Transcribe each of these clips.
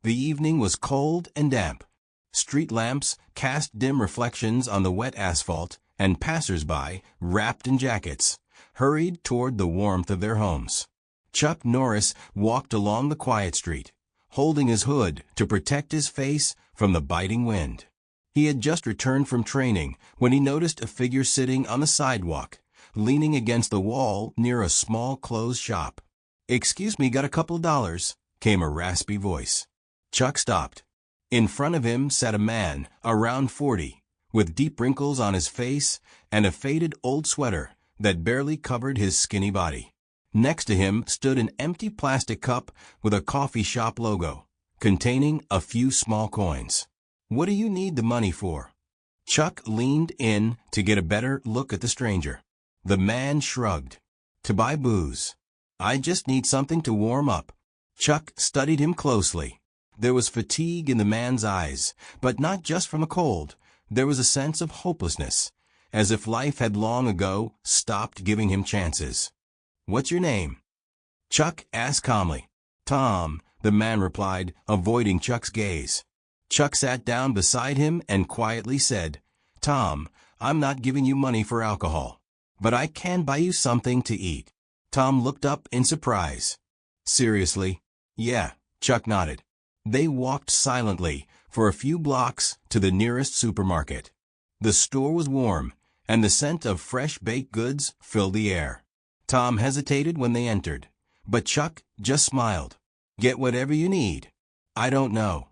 The evening was cold and damp. Street lamps cast dim reflections on the wet asphalt, and passers-by, wrapped in jackets, hurried toward the warmth of their homes. Chuck Norris walked along the quiet street, holding his hood to protect his face from the biting wind. He had just returned from training when he noticed a figure sitting on the sidewalk, leaning against the wall near a small clothes shop. "Excuse me, got a couple of dollars?" came a raspy voice. Chuck stopped. In front of him sat a man, around 40, with deep wrinkles on his face and a faded old sweater that barely covered his skinny body. Next to him stood an empty plastic cup with a coffee shop logo, containing a few small coins. "What do you need the money for?" Chuck leaned in to get a better look at the stranger. The man shrugged. "To buy booze. I just need something to warm up." Chuck studied him closely. There was fatigue in the man's eyes, but not just from a cold. There was a sense of hopelessness, as if life had long ago stopped giving him chances. "What's your name?" Chuck asked calmly. "Tom," the man replied, avoiding Chuck's gaze. Chuck sat down beside him and quietly said, "Tom, I'm not giving you money for alcohol, but I can buy you something to eat." Tom looked up in surprise. "Seriously?" "Yeah," Chuck nodded. They walked silently for a few blocks to the nearest supermarket. The store was warm, and the scent of fresh baked goods filled the air. Tom hesitated when they entered, but Chuck just smiled. "Get whatever you need." "I don't know."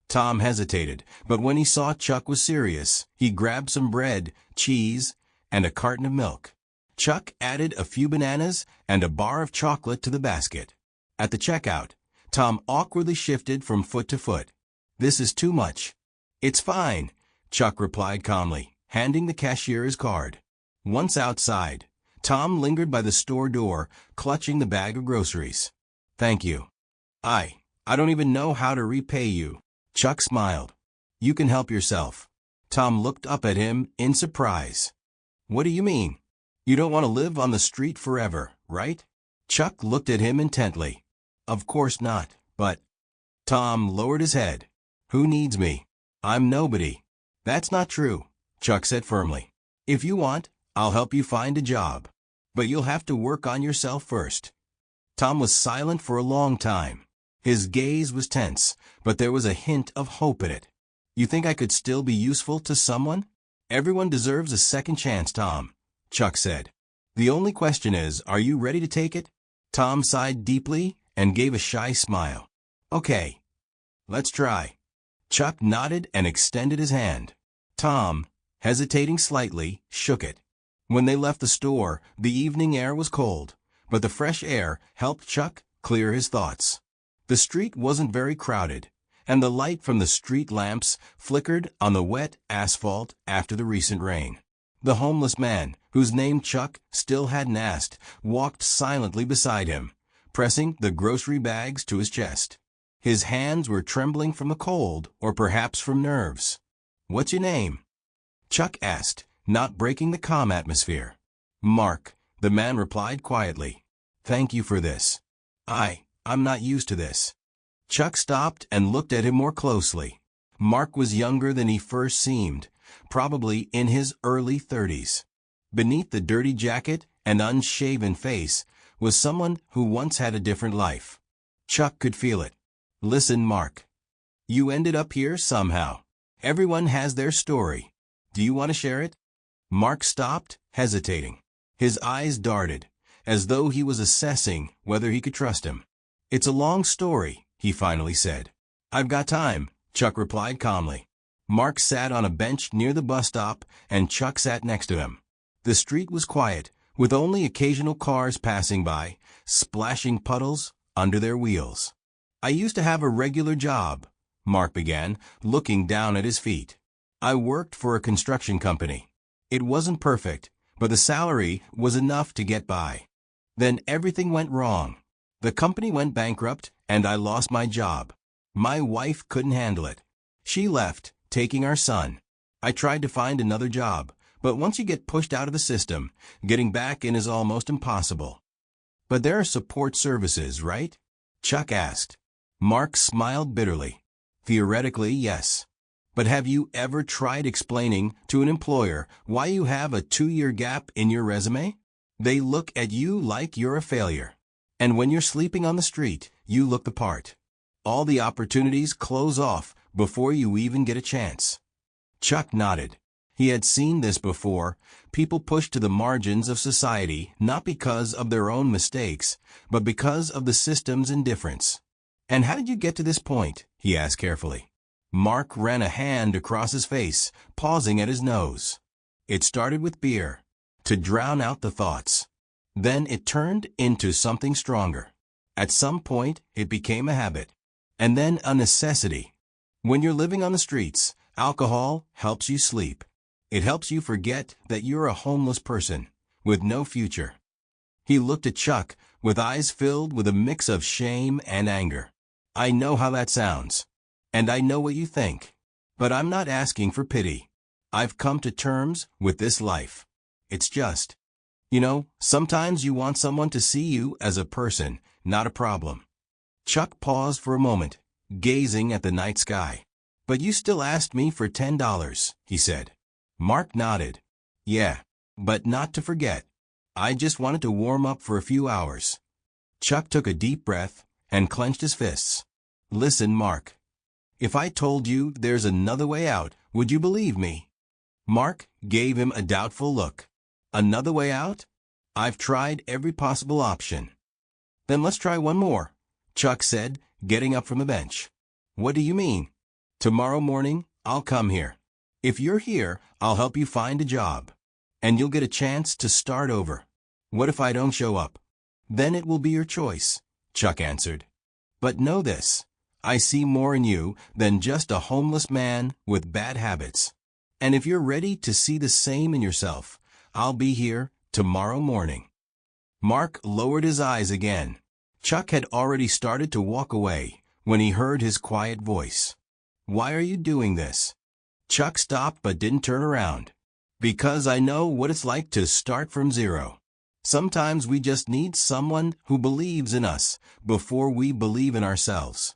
Tom hesitated, but when he saw Chuck was serious, he grabbed some bread, cheese, and a carton of milk. Chuck added a few bananas and a bar of chocolate to the basket. At the checkout, Tom awkwardly shifted from foot to foot. "This is too much." "It's fine," Chuck replied calmly, handing the cashier his card. Once outside, Tom lingered by the store door, clutching the bag of groceries. "Thank you." I don't even know how to repay you." Chuck smiled. "You can help yourself." Tom looked up at him in surprise. "What do you mean? You don't want to live on the street forever, right?" Chuck looked at him intently. "Of course not, but—" Tom lowered his head. "Who needs me? I'm nobody." "That's not true," Chuck said firmly. "If you want, I'll help you find a job. But you'll have to work on yourself first." Tom was silent for a long time. His gaze was tense, but there was a hint of hope in it. "You think I could still be useful to someone?" "Everyone deserves a second chance, Tom," Chuck said. "The only question is, are you ready to take it?" Tom sighed deeply and gave a shy smile. "Okay, let's try." Chuck nodded and extended his hand. Tom, hesitating slightly, shook it. When they left the store, the evening air was cold, but the fresh air helped Chuck clear his thoughts. The street wasn't very crowded, and the light from the street lamps flickered on the wet asphalt after the recent rain. The homeless man, whose name Chuck still hadn't asked, walked silently beside him, pressing the grocery bags to his chest. His hands were trembling from the cold, or perhaps from nerves. "What's your name?" Chuck asked, not breaking the calm atmosphere. "Mark," the man replied quietly. "Thank you for this. I'm not used to this." Chuck stopped and looked at him more closely. Mark was younger than he first seemed, probably in his early 30s. Beneath the dirty jacket and unshaven face was someone who once had a different life. Chuck could feel it. "Listen, Mark. You ended up here somehow. Everyone has their story. Do you want to share it?" Mark stopped, hesitating. His eyes darted, as though he was assessing whether he could trust him. "It's a long story," he finally said. "I've got time," Chuck replied calmly. Mark sat on a bench near the bus stop, and Chuck sat next to him. The street was quiet, with only occasional cars passing by, splashing puddles under their wheels. "I used to have a regular job," Mark began, looking down at his feet. "I worked for a construction company. It wasn't perfect, but the salary was enough to get by. Then everything went wrong. The company went bankrupt, and I lost my job. My wife couldn't handle it. She left, taking our son. I tried to find another job, but once you get pushed out of the system, getting back in is almost impossible." "But there are support services, right?" Chuck asked. Mark smiled bitterly. Theoretically, yes. But have you ever tried explaining to an employer why you have a 2-year gap in your resume? They look at you like you're a failure. And when you're sleeping on the street, you look the part. All the opportunities close off before you even get a chance. Chuck nodded. He had seen this before, people pushed to the margins of society not because of their own mistakes, but because of the system's indifference. "And how did you get to this point?" he asked carefully. Mark ran a hand across his face, pausing at his nose. "It started with beer, to drown out the thoughts. Then it turned into something stronger. At some point, it became a habit, and then a necessity. When you're living on the streets, alcohol helps you sleep. It helps you forget that you're a homeless person with no future." He looked at Chuck with eyes filled with a mix of shame and anger. "I know how that sounds, and I know what you think, but I'm not asking for pity. I've come to terms with this life. It's just, sometimes you want someone to see you as a person, not a problem." Chuck paused for a moment, gazing at the night sky. "But you still asked me for $10, he said. Mark nodded. "Yeah, but not to forget. I just wanted to warm up for a few hours." Chuck took a deep breath and clenched his fists. "Listen, Mark. If I told you there's another way out, would you believe me?" Mark gave him a doubtful look. "Another way out? I've tried every possible option." "Then let's try one more," Chuck said, getting up from the bench. "What do you mean?" "Tomorrow morning, I'll come here. If you're here, I'll help you find a job, and you'll get a chance to start over. What if I don't show up?" "Then it will be your choice," Chuck answered. "But know this, I see more in you than just a homeless man with bad habits. And if you're ready to see the same in yourself, I'll be here tomorrow morning." Mark lowered his eyes again. Chuck had already started to walk away when he heard his quiet voice. "Why are you doing this?" Chuck stopped but didn't turn around. "Because I know what it's like to start from zero. Sometimes we just need someone who believes in us before we believe in ourselves."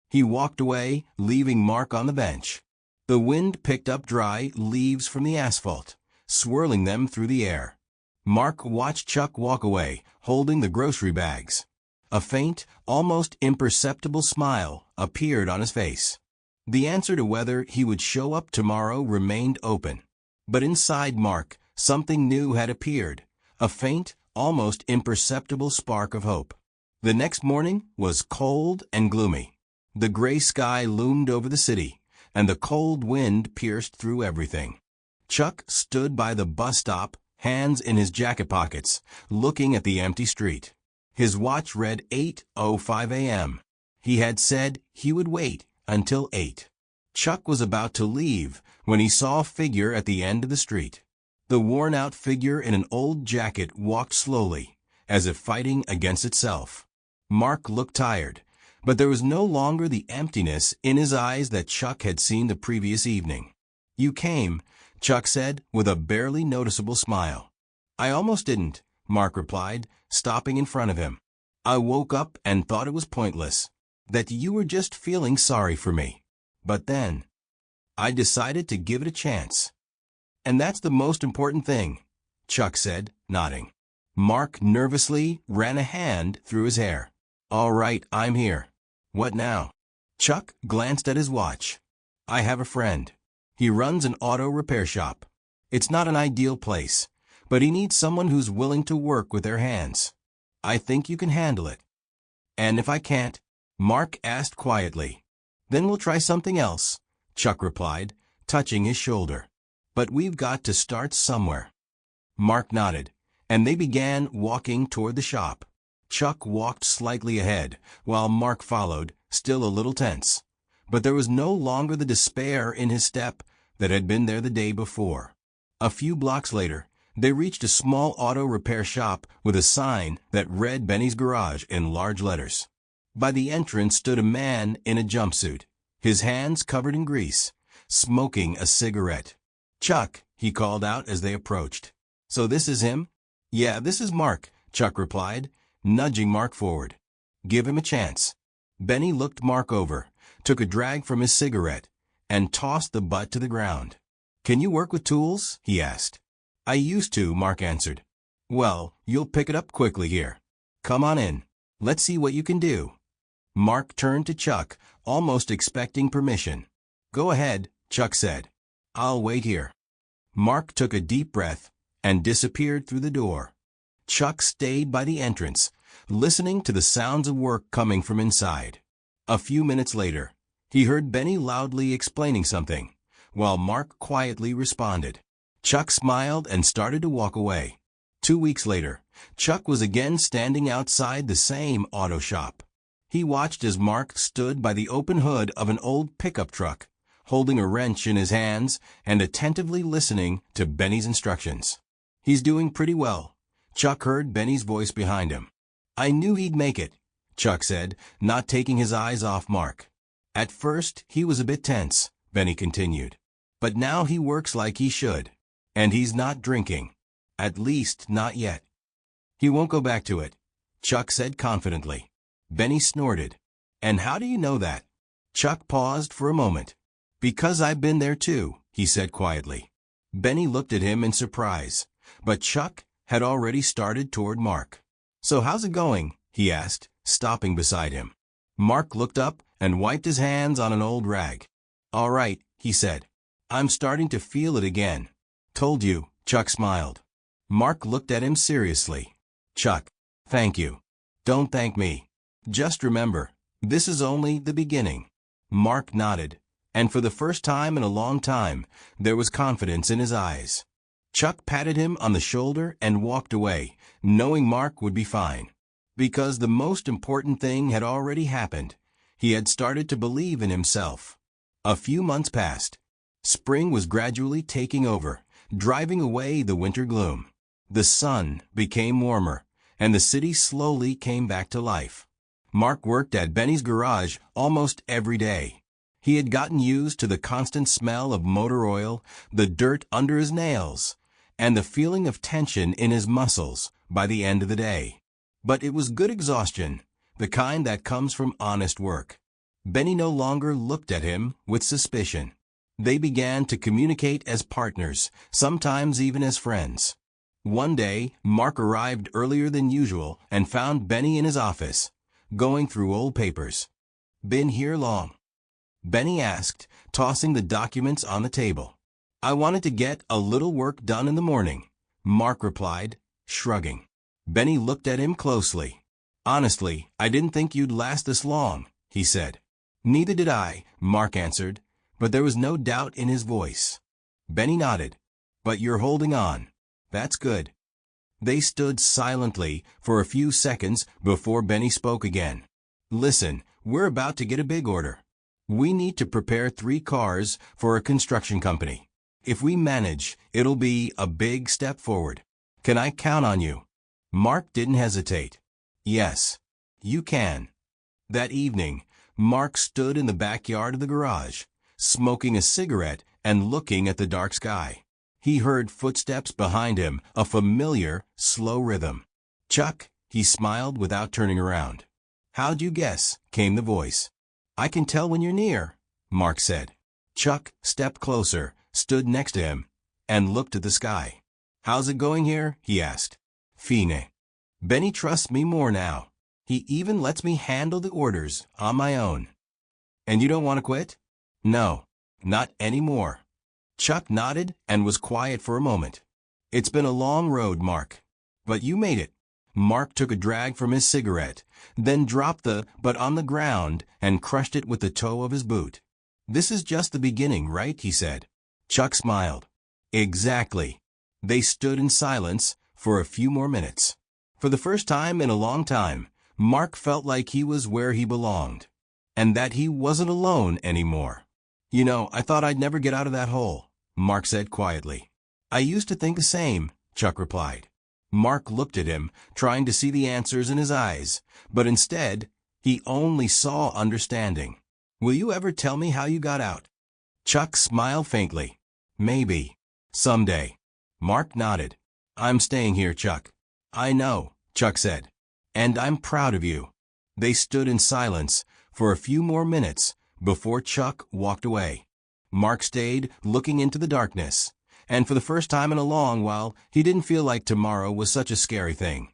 He walked away, leaving Mark on the bench. The wind picked up dry leaves from the asphalt, swirling them through the air. Mark watched Chuck walk away, holding the grocery bags. A faint, almost imperceptible smile appeared on his face. The answer to whether he would show up tomorrow remained open. But inside Mark, something new had appeared, a faint, almost imperceptible spark of hope. The next morning was cold and gloomy. The gray sky loomed over the city, and the cold wind pierced through everything. Chuck stood by the bus stop, hands in his jacket pockets, looking at the empty street. His watch read 8:05 a.m. He had said he would wait until 8. Chuck was about to leave when he saw a figure at the end of the street. The worn-out figure in an old jacket walked slowly, as if fighting against itself. Mark looked tired, but there was no longer the emptiness in his eyes that Chuck had seen the previous evening. "You came," Chuck said, with a barely noticeable smile. "I almost didn't," Mark replied, stopping in front of him. "I woke up and thought it was pointless, that you were just feeling sorry for me. But then, I decided to give it a chance. And that's the most important thing," Chuck said, nodding. Mark nervously ran a hand through his hair. "All right, I'm here. What now?" Chuck glanced at his watch. "I have a friend. He runs an auto repair shop. It's not an ideal place, but he needs someone who's willing to work with their hands. I think you can handle it." "And if I can't?" Mark asked quietly. "Then we'll try something else," Chuck replied, touching his shoulder. "But we've got to start somewhere." Mark nodded, and they began walking toward the shop. Chuck walked slightly ahead, while Mark followed, still a little tense. But there was no longer the despair in his step that had been there the day before. A few blocks later, they reached a small auto repair shop with a sign that read Benny's Garage in large letters. By the entrance stood a man in a jumpsuit, his hands covered in grease, smoking a cigarette. "Chuck," he called out as they approached. "So this is him?" "Yeah, this is Mark," Chuck replied, nudging Mark forward. "Give him a chance. Benny looked Mark over, took a drag from his cigarette, and tossed the butt to the ground. "Can you work with tools?" he asked. "I used to," Mark answered. "Well, you'll pick it up quickly here. Come on in. Let's see what you can do." Mark turned to Chuck, almost expecting permission. "Go ahead," Chuck said. "I'll wait here." Mark took a deep breath and disappeared through the door. Chuck stayed by the entrance, listening to the sounds of work coming from inside. A few minutes later, he heard Benny loudly explaining something, while Mark quietly responded. Chuck smiled and started to walk away. 2 weeks later, Chuck was again standing outside the same auto shop. He watched as Mark stood by the open hood of an old pickup truck, holding a wrench in his hands and attentively listening to Benny's instructions. "He's doing pretty well," Chuck heard Benny's voice behind him. "I knew he'd make it," Chuck said, not taking his eyes off Mark. "At first, he was a bit tense," Benny continued. "But now he works like he should. And he's not drinking. At least, not yet." "He won't go back to it," Chuck said confidently. Benny snorted. "And how do you know that?" Chuck paused for a moment. "Because I've been there too," he said quietly. Benny looked at him in surprise, but Chuck had already started toward Mark. "So how's it going?" he asked, stopping beside him. Mark looked up and wiped his hands on an old rag. "All right," he said. "I'm starting to feel it again." "Told you," Chuck smiled. Mark looked at him seriously. "Chuck, thank you." "Don't thank me. Just remember, this is only the beginning." Mark nodded, and for the first time in a long time, there was confidence in his eyes. Chuck patted him on the shoulder and walked away, knowing Mark would be fine. Because the most important thing had already happened. He had started to believe in himself. A few months passed. Spring was gradually taking over, driving away the winter gloom. The sun became warmer, and the city slowly came back to life. Mark worked at Benny's garage almost every day. He had gotten used to the constant smell of motor oil, the dirt under his nails, and the feeling of tension in his muscles by the end of the day. But it was good exhaustion, the kind that comes from honest work. Benny no longer looked at him with suspicion. They began to communicate as partners, sometimes even as friends. One day, Mark arrived earlier than usual and found Benny in his office, going through old papers. "Been here long?" Benny asked, tossing the documents on the table. "I wanted to get a little work done in the morning," Mark replied, shrugging. Benny looked at him closely. "Honestly, I didn't think you'd last this long," he said. "Neither did I," Mark answered, but there was no doubt in his voice. Benny nodded. "But you're holding on. That's good." They stood silently for a few seconds before Benny spoke again. "Listen, we're about to get a big order. We need to prepare 3 cars for a construction company. If we manage, it'll be a big step forward. Can I count on you?" Mark didn't hesitate. "Yes, you can." That evening, Mark stood in the backyard of the garage, smoking a cigarette and looking at the dark sky. He heard footsteps behind him, a familiar, slow rhythm. "Chuck," he smiled without turning around. "How'd you guess?" came the voice. "I can tell when you're near," Mark said. Chuck stepped closer, stood next to him, and looked at the sky. "How's it going here?" he asked. "Fine. Benny trusts me more now. He even lets me handle the orders on my own." "And you don't want to quit?" "No, not anymore." Chuck nodded and was quiet for a moment. "It's been a long road, Mark. But you made it." Mark took a drag from his cigarette, then dropped the butt on the ground and crushed it with the toe of his boot. "This is just the beginning, right?" he said. Chuck smiled. "Exactly." They stood in silence for a few more minutes. For the first time in a long time, Mark felt like he was where he belonged, and that he wasn't alone anymore. "You know, I thought I'd never get out of that hole," Mark said quietly. "I used to think the same," Chuck replied. Mark looked at him, trying to see the answers in his eyes, but instead, he only saw understanding. "Will you ever tell me how you got out?" Chuck smiled faintly. "Maybe. Someday." Mark nodded. "I'm staying here, Chuck." "I know," Chuck said. "And I'm proud of you." They stood in silence for a few more minutes before Chuck walked away. Mark stayed, looking into the darkness, and for the first time in a long while, he didn't feel like tomorrow was such a scary thing.